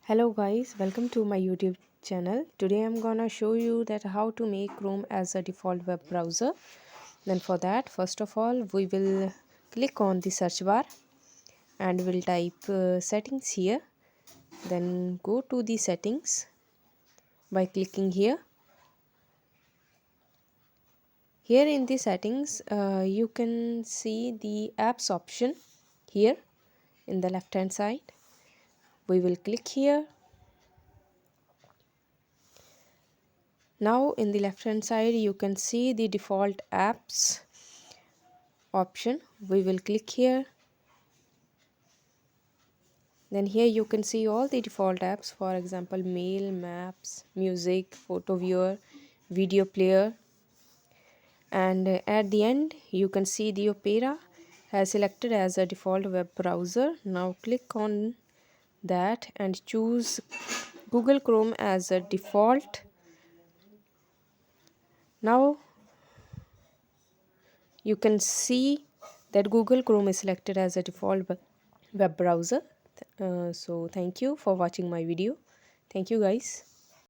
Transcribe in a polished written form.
Hello guys, welcome to my YouTube channel. Today I'm gonna show you that how to make Chrome as a default web browser. Then for that, first of all, we will click on the search bar and we'll type settings here. Then go to the settings by clicking here. Here in the settings, you can see the apps option here in the left hand side. We will click here. Now in the left hand side you can see the default apps option. We will click here. Then here you can see all the default apps, for example mail, maps, music, photo viewer, video player, and at the end you can see the Opera has selected as a default web browser. Now click on that and choose Google Chrome as a default. Now you can see that Google Chrome is selected as a default web browser. So thank you for watching my video. Thank you guys.